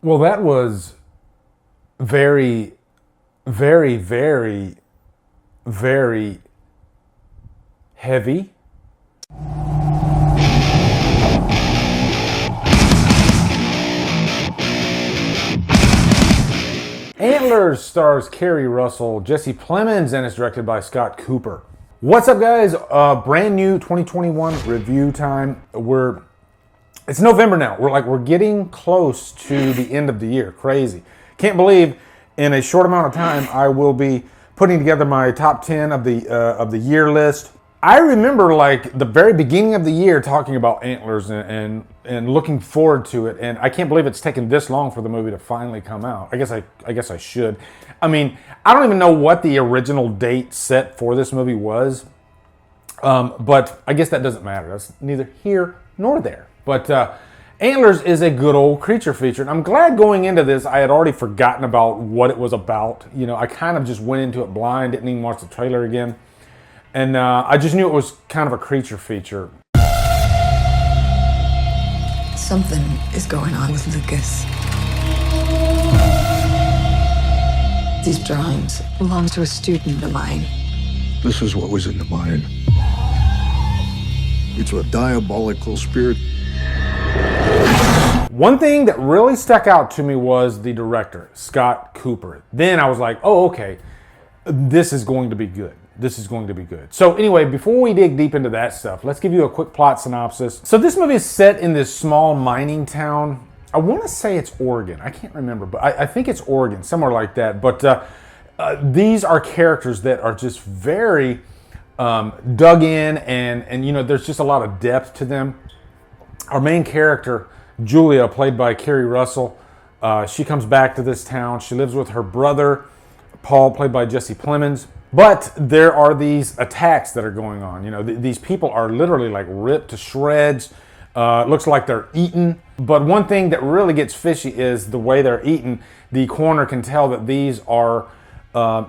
Well, that was very, very, very, very heavy. Antlers stars Kerry Russell, Jesse Plemons, and is directed by Scott Cooper. What's up, guys? Brand new 2021 review time. It's November now. We're getting close to the end of the year. Crazy. Can't believe in a short amount of time I will be putting together my top 10 of the year list. I remember like the very beginning of the year talking about Antlers and looking forward to it, and I can't believe it's taken this long for the movie to finally come out. I guess I should. I mean, I don't even know what the original date set for this movie was, but I guess that doesn't matter. That's neither here nor there. But Antlers is a good old creature feature, and I'm glad going into this I had already forgotten about what it was about. You know, I kind of just went into it blind, didn't even watch the trailer again. And I just knew it was kind of a creature feature. Something is going on with Lucas. These drawings belong to a student of mine. This is what was in the mine. It's a diabolical spirit. One thing that really stuck out to me was the director, Scott Cooper. Then I was like, oh, okay, this is going to be good. This is going to be good. So anyway, before we dig deep into that stuff, let's give you a quick plot synopsis. So this movie is set in this small mining town. I want to say it's Oregon. I can't remember, but I think it's Oregon, somewhere like that. But these are characters that are just very dug in, and you know, there's just a lot of depth to them. Our main character, Julia, played by Kerry Russell, she comes back to this town. She lives with her brother, Paul, played by Jesse Plemons. But there are these attacks that are going on. You know, these people are literally like ripped to shreds. Looks like they're eaten. But one thing that really gets fishy is the way they're eaten. The coroner can tell that these are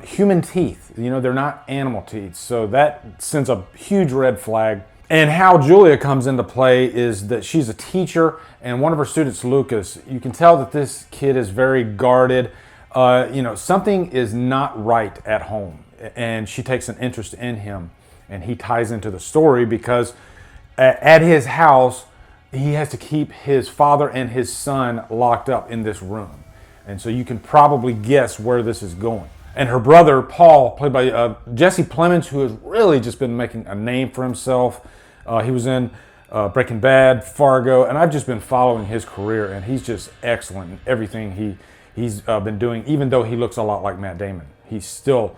human teeth. You know, they're not animal teeth. So that sends a huge red flag. And how Julia comes into play is that she's a teacher, and one of her students, Lucas, you can tell that this kid is very guarded. You know, something is not right at home. And she takes an interest in him, and he ties into the story because at his house he has to keep his father and his son locked up in this room, and so you can probably guess where this is going. And her brother Paul, played by Jesse Plemons, who has really just been making a name for himself. He was in Breaking Bad, Fargo, and I've just been following his career, and he's just excellent in everything he's been doing. Even though he looks a lot like Matt Damon, he's still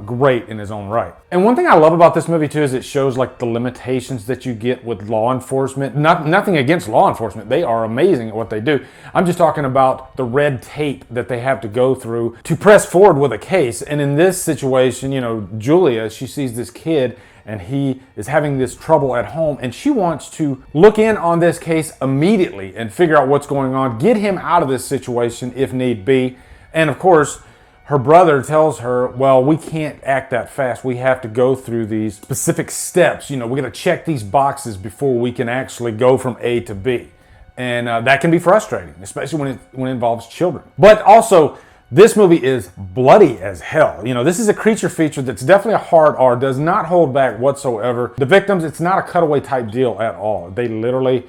great in his own right. And one thing I love about this movie too is it shows like the limitations that you get with law enforcement. Nothing against law enforcement. They are amazing at what they do. I'm just talking about the red tape that they have to go through to press forward with a case. And in this situation, you know, Julia, she sees this kid and he is having this trouble at home, and she wants to look in on this case immediately and figure out what's going on, get him out of this situation if need be. And of course, her brother tells her, well, we can't act that fast. We have to go through these specific steps. You know, we're going to check these boxes before we can actually go from A to B. And that can be frustrating, especially when it involves children. But also, this movie is bloody as hell. You know, this is a creature feature that's definitely a hard R, does not hold back whatsoever. The victims, it's not a cutaway type deal at all. They literally,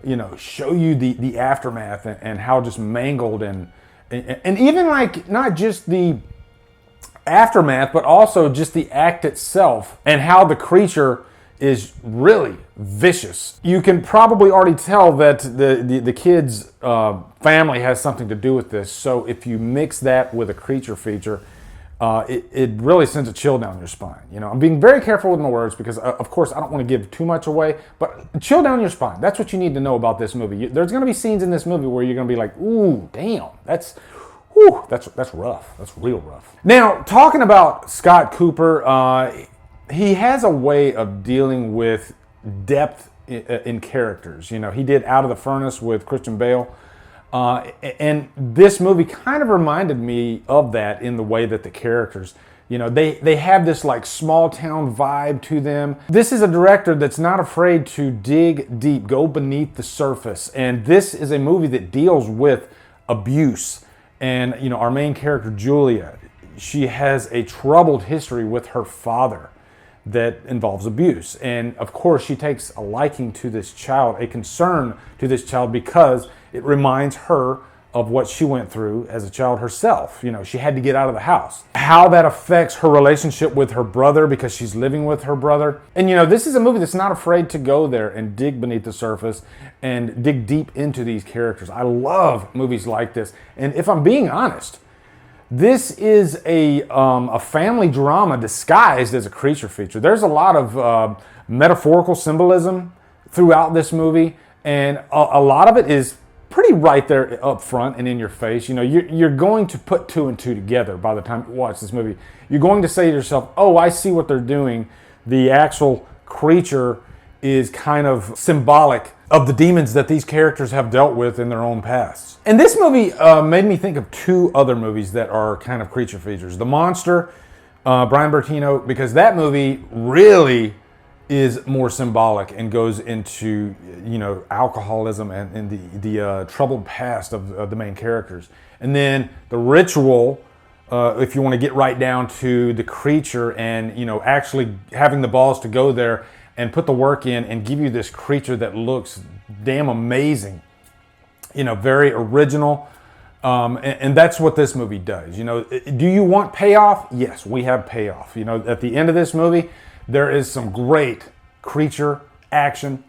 you know, show you the aftermath and how just mangled and even like not just the aftermath, but also just the act itself and how the creature is really vicious. You can probably already tell that the kid's family has something to do with this. So if you mix that with a creature feature, it really sends a chill down your spine. You know, I'm being very careful with my words because, of course, I don't want to give too much away, but chill down your spine. That's what you need to know about this movie. There's going to be scenes in this movie where you're going to be like, ooh, damn, that's rough. That's real rough. Now, talking about Scott Cooper, he has a way of dealing with depth in characters. You know, he did Out of the Furnace with Christian Bale. And this movie kind of reminded me of that in the way that the characters, you know, they have this like small town vibe to them. This is a director that's not afraid to dig deep, go beneath the surface. And this is a movie that deals with abuse. And, you know, our main character, Julia, she has a troubled history with her father that involves abuse. And of course, she takes a liking to this child, a concern to this child, because it reminds her of what she went through as a child herself. You know, she had to get out of the house. How that affects her relationship with her brother, because she's living with her brother. And you know, this is a movie that's not afraid to go there and dig beneath the surface and dig deep into these characters. I love movies like this. And if I'm being honest, this is a family drama disguised as a creature feature. There's a lot of metaphorical symbolism throughout this movie, and a lot of it is pretty right there up front and in your face. You know, you're going to put two and two together by the time you watch this movie. You're going to say to yourself, oh, I see what they're doing. The actual creature is kind of symbolic of the demons that these characters have dealt with in their own pasts. And this movie made me think of two other movies that are kind of creature features. The Monster, Brian Bertino, because that movie really is more symbolic and goes into, you know, alcoholism and the troubled past of the main characters. And then The Ritual, if you want to get right down to the creature and, you know, actually having the balls to go there and put the work in and give you this creature that looks damn amazing, you know, very original. And that's what this movie does. You know, do you want payoff? Yes, we have payoff. You know, at the end of this movie, there is some great creature action,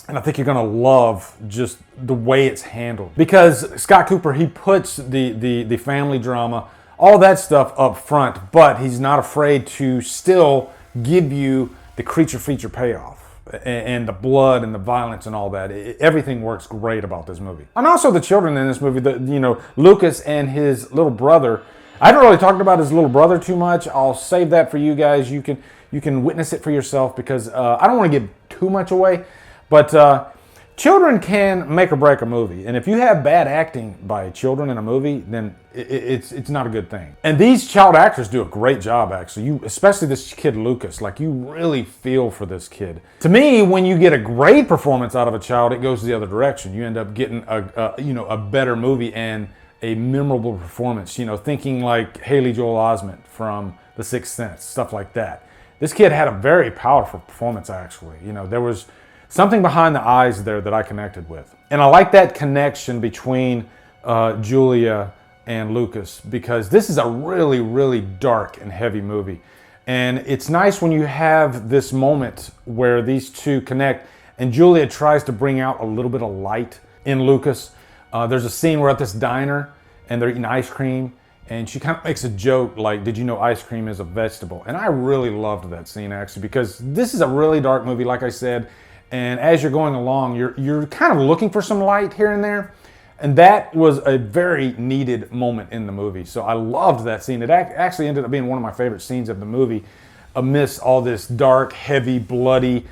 and I think you're going to love just the way it's handled. Because Scott Cooper, he puts the family drama, all that stuff up front, but he's not afraid to still give you the creature feature payoff and the blood and the violence and all that. Everything works great about this movie. And also the children in this movie, you know, Lucas and his little brother. I haven't really talked about his little brother too much. I'll save that for you guys. You can witness it for yourself, because I don't want to give too much away, but children can make or break a movie. And if you have bad acting by children in a movie, then it's not a good thing. And these child actors do a great job, actually. Especially this kid Lucas, like, you really feel for this kid. To me, when you get a great performance out of a child, it goes the other direction. You end up getting a better movie and a memorable performance. You know, thinking like Haley Joel Osment from The Sixth Sense, stuff like that. This kid had a very powerful performance, actually. You know, there was something behind the eyes there that I connected with. And I like that connection between Julia and Lucas, because this is a really, really dark and heavy movie. And it's nice when you have this moment where these two connect and Julia tries to bring out a little bit of light in Lucas. There's a scene where at this diner and they're eating ice cream, and she kind of makes a joke like, did you know ice cream is a vegetable? And I really loved that scene, actually, because this is a really dark movie, like I said. And as you're going along, you're kind of looking for some light here and there. And that was a very needed moment in the movie. So I loved that scene. It actually ended up being one of my favorite scenes of the movie, amidst all this dark, heavy, bloody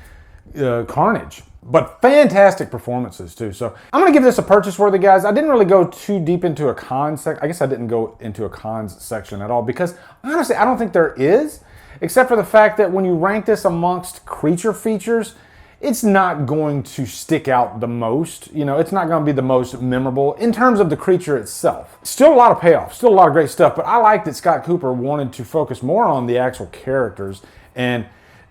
carnage. But fantastic performances too. So I'm going to give this a purchase worthy, guys. I didn't really go too deep into a cons section. I guess I didn't go into a cons section at all, because honestly, I don't think there is, except for the fact that when you rank this amongst creature features, it's not going to stick out the most. You know, it's not going to be the most memorable in terms of the creature itself. Still a lot of payoff, still a lot of great stuff, but I like that Scott Cooper wanted to focus more on the actual characters, and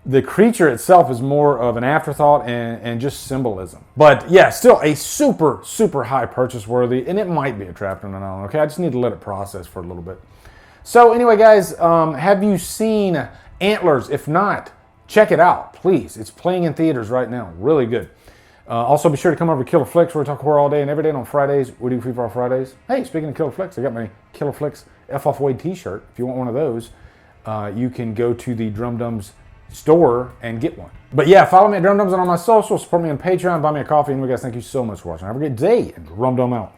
the creature itself is more of an afterthought and just symbolism. But yeah, still a super, super high purchase worthy, and it might be a chapter on its own, okay? I just need to let it process for a little bit. So anyway, guys, have you seen Antlers? If not, check it out, please. It's playing in theaters right now. Really good. Also, be sure to come over to Killer Flicks, where we talk horror all day and every day. And on Fridays, we do Free for All Fridays. Hey, speaking of Killer Flicks, I got my Killer Flicks F Off Wade t-shirt. If you want one of those, you can go to the Drumdums store and get one. But yeah, follow me at Drumdums and on my socials. Support me on Patreon. Buy me a coffee. And guys, thank you so much for watching. Have a great day, and Drumdum out.